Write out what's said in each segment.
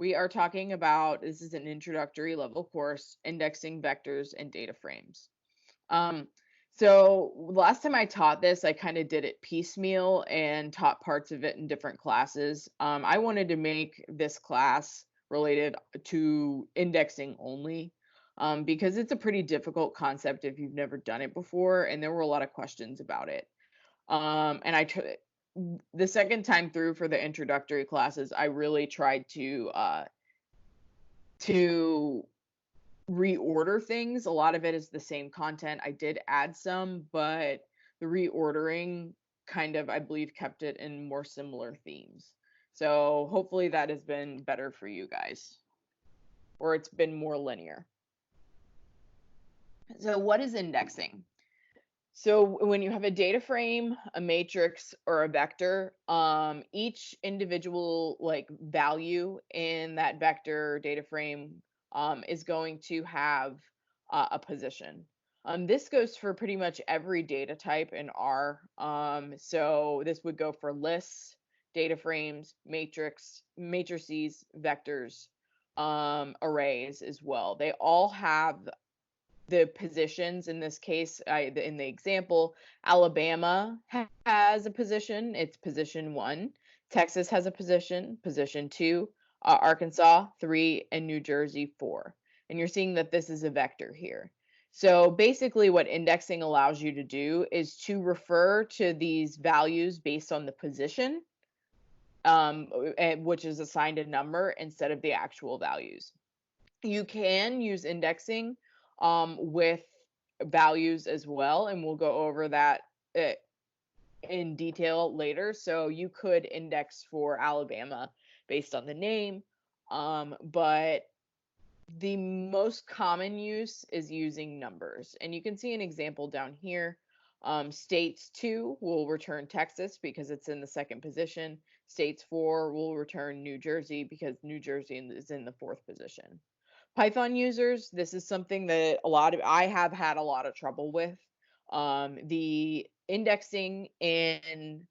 We are talking about, this is an introductory level course, indexing vectors and data frames. Um, so last time I taught this, I kind of did it piecemeal and taught parts of it in different classes. I wanted to make this class related to indexing only, because it's a pretty difficult concept if you've never done it before, and there were a lot of questions about it. And the second time through for the introductory classes, I really tried to reorder things. A lot of it is the same content. I did add some, but the reordering kind of, I believe, kept it in more similar themes. So hopefully that has been better for you guys, or it's been more linear. So what is indexing? So when you have a data frame, a matrix, or a vector, each individual like value in that vector data frame is going to have a position. This goes for pretty much every data type in R. So this would go for lists, data frames, matrices, vectors, arrays as well. They all have the positions. In this case, in the example, Alabama has a position, it's position 1. Texas has a position 2. Arkansas 3, and New Jersey 4. And you're seeing that this is a vector here. So basically what indexing allows you to do is to refer to these values based on the position, which is assigned a number instead of the actual values. You can use indexing with values as well, and we'll go over that uh, in detail later. So you could index for Alabama based on the name, but the most common use is using numbers. And you can see an example down here. States 2 will return Texas because it's in the second position. States 4 will return New Jersey because New Jersey is in the fourth position. Python users, this is something that I have had a lot of trouble with. The indexing in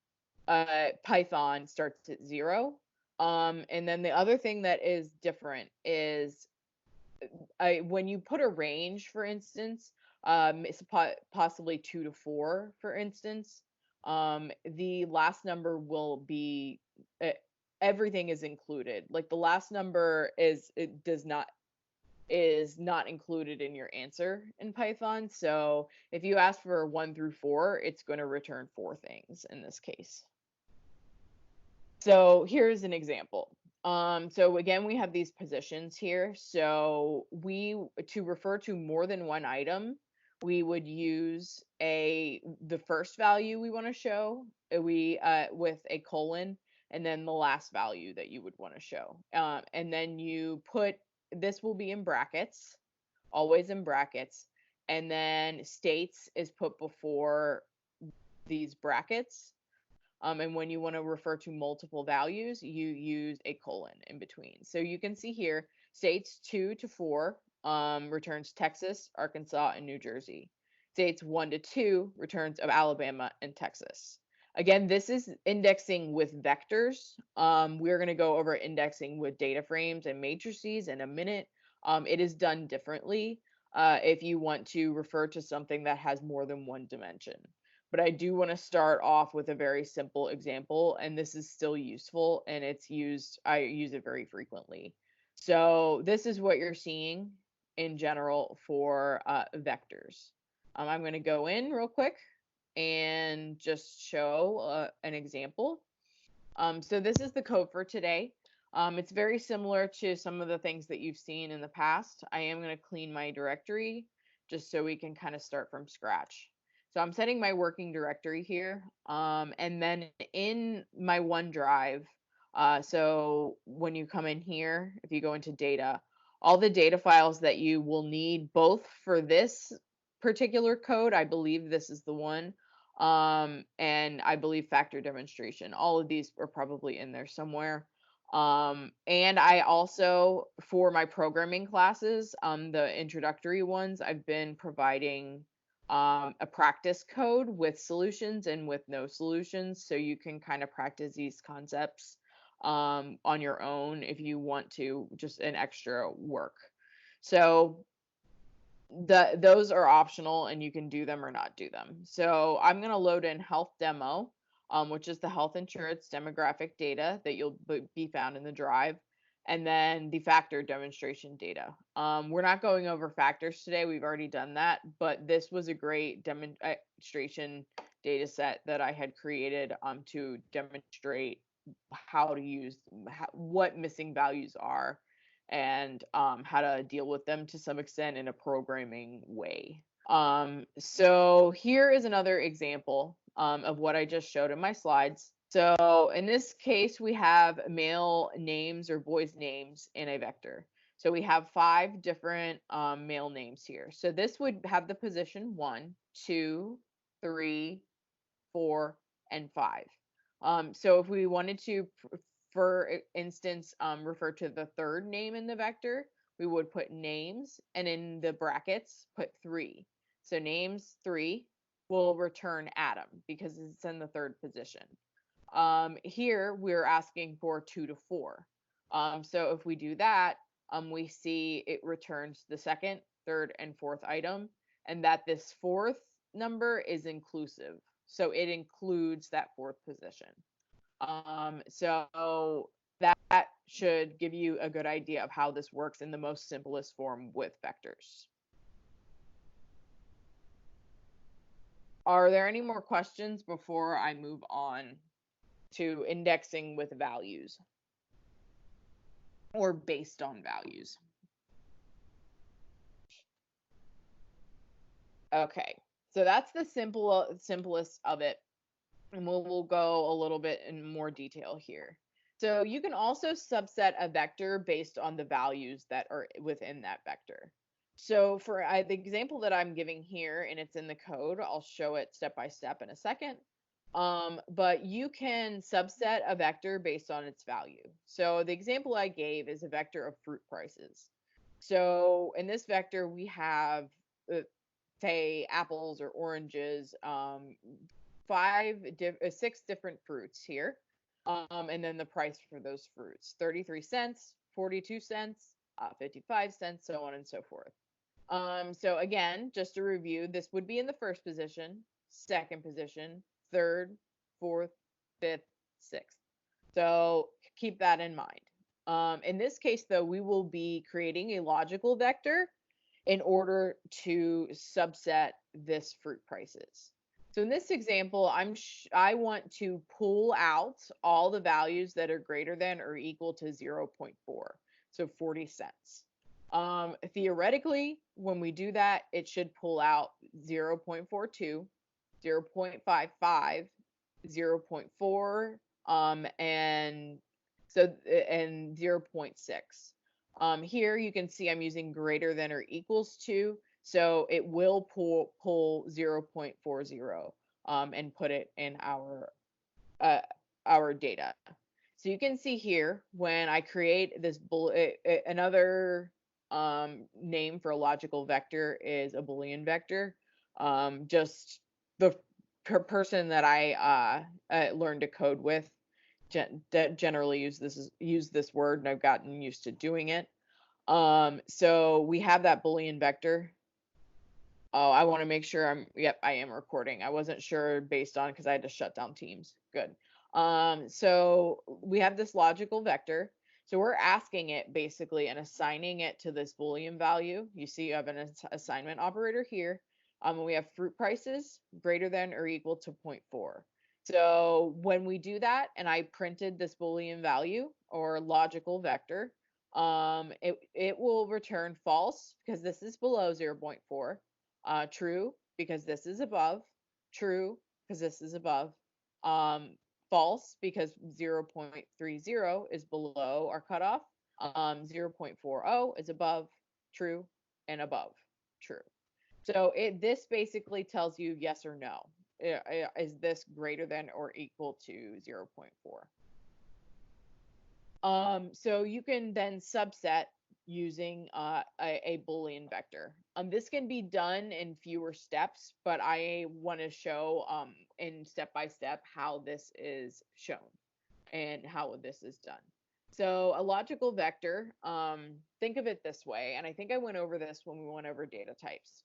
Python starts at 0. And then the other thing that is different is when you put a range, for instance, it's possibly 2 to 4, for instance, the last number will be everything is included. Like the last number is not included in your answer in Python. So if you ask for 1 through 4, it's going to return 4 things in this case. So here's an example. So again, we have these positions here. So to refer to more than one item, we would use the first value we want to show, with a colon, and then the last value that you would want to show. And then this will be in brackets, always in brackets, and then states is put before these brackets. And when you want to refer to multiple values, you use a colon in between. So you can see here, states 2 to 4 returns Texas, Arkansas, and New Jersey. States 1 to 2 returns of Alabama and Texas. Again, this is indexing with vectors. We're going to go over indexing with data frames and matrices in a minute. It is done differently if you want to refer to something that has more than one dimension. But I do want to start off with a very simple example, and this is still useful, and I use it very frequently. So this is what you're seeing in general for vectors. I'm going to go in real quick and just show an example. So this is the code for today. It's very similar to some of the things that you've seen in the past. I am going to clean my directory just so we can kind of start from scratch. So I'm setting my working directory here. And then in my OneDrive, so when you come in here, if you go into data, all the data files that you will need both for this particular code, I believe this is the one, and I believe factor demonstration, all of these are probably in there somewhere. And I also, for my programming classes, the introductory ones, I've been providing a practice code with solutions and with no solutions, so you can kind of practice these concepts on your own if you want to, just an extra work. So those are optional and you can do them or not do them. So I'm going to load in health demo, which is the health insurance demographic data that you'll be found in the drive, and then the factor demonstration data. We're not going over factors today. We've already done that, but this was a great demonstration data set that I had created to demonstrate how to use what missing values are and how to deal with them to some extent in a programming way. So here is another example of what I just showed in my slides. So in this case, we have male names or boys' names in a vector. So we have 5 different male names here. So this would have the position 1, 2, 3, 4, and 5. So if we wanted to, for instance, refer to the third name in the vector, we would put names and in the brackets put 3. So names 3 will return Adam because it's in the third position. Here we're asking for 2 to 4. So if we do that, we see it returns the second, third, and fourth item, and that this fourth number is inclusive. So it includes that fourth position. So that should give you a good idea of how this works in the most simplest form with vectors. Are there any more questions before I move on to indexing with values or based on values? Okay, so that's the simplest of it. And we'll go a little bit in more detail here. So you can also subset a vector based on the values that are within that vector. So for the example that I'm giving here, and it's in the code, I'll show it step by step in a second. But you can subset a vector based on its value. So the example I gave is a vector of fruit prices. So in this vector, we have, say, apples or oranges, 6 different fruits here. And then the price for those fruits, 33 cents, 42 cents, 55 cents, so on and so forth. So again, just to review, this would be in the first position, second position, third, fourth, fifth, sixth. So keep that in mind. In this case, though, we will be creating a logical vector in order to subset this fruit prices. So in this example, I want to pull out all the values that are greater than or equal to 0.4, so 40 cents. Theoretically, when we do that, it should pull out 0.42, 0.55, 0.4, and 0.6. Here you can see I'm using greater than or equals to, so it will pull 0.40 and put it in our data. So you can see here when I create this another name for a logical vector is a Boolean vector. Just the person that I learned to code with generally use this word, and I've gotten used to doing it. So we have that Boolean vector. Oh, I want to make sure yep, I am recording. I wasn't sure based on, because I had to shut down Teams. Good. So we have this logical vector. So we're asking it basically and assigning it to this Boolean value. You see you have an assignment operator here. We have fruit prices greater than or equal to 0.4. So when we do that, and I printed this Boolean value or logical vector, it will return false because this is below 0.4. True because this is above, true because this is above, false because 0.30 is below our cutoff, 0.40 is above, true, and above, true. So this basically tells you yes or no. Is this greater than or equal to 0.4? So you can then subset using a Boolean vector. This can be done in fewer steps, but I want to show in step by step how this is shown. and how this is done. So a logical vector, think of it this way, and I think I went over this when we went over data types.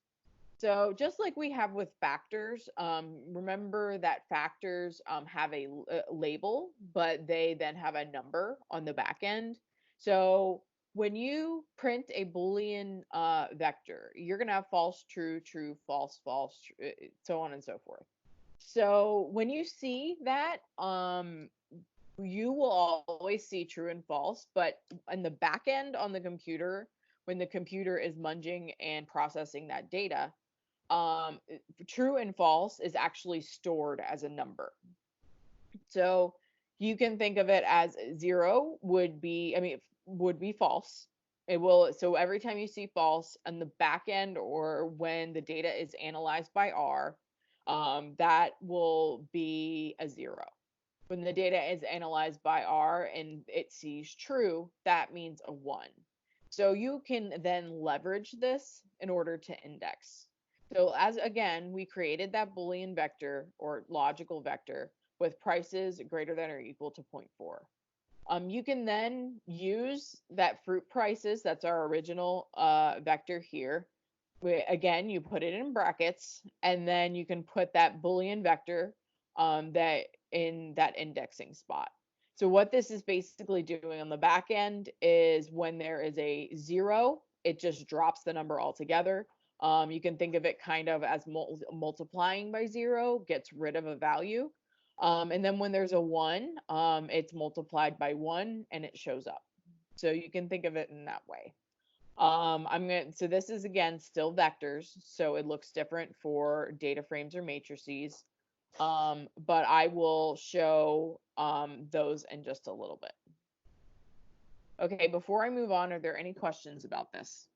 So just like we have with factors, remember that factors have a label, but they then have a number on the back end. So when you print a Boolean vector, you're going to have false, true, true, false, false, so on and so forth. So when you see that, you will always see true and false, but in the back end on the computer, when the computer is munging and processing that data, um, true and false is actually stored as a number. So you can think of it as 0 would be, I mean, would be false. It will, so every time you see false on the back end or when the data is analyzed by R, that will be a 0. When the data is analyzed by R and it sees true, that means a 1. So you can then leverage this in order to index. So as again, we created that Boolean vector or logical vector with prices greater than or equal to 0.4. You can then use that fruit prices, that's our original vector here. Again, you put it in brackets, and then you can put that Boolean vector that in that indexing spot. So what this is basically doing on the back end is when there is a 0, it just drops the number altogether. You can think of it kind of as multiplying by 0, gets rid of a value. And then when there's a 1, it's multiplied by 1 and it shows up. So you can think of it in that way. So this is again still vectors, so it looks different for data frames or matrices. But I will show those in just a little bit. Okay, before I move on, are there any questions about this?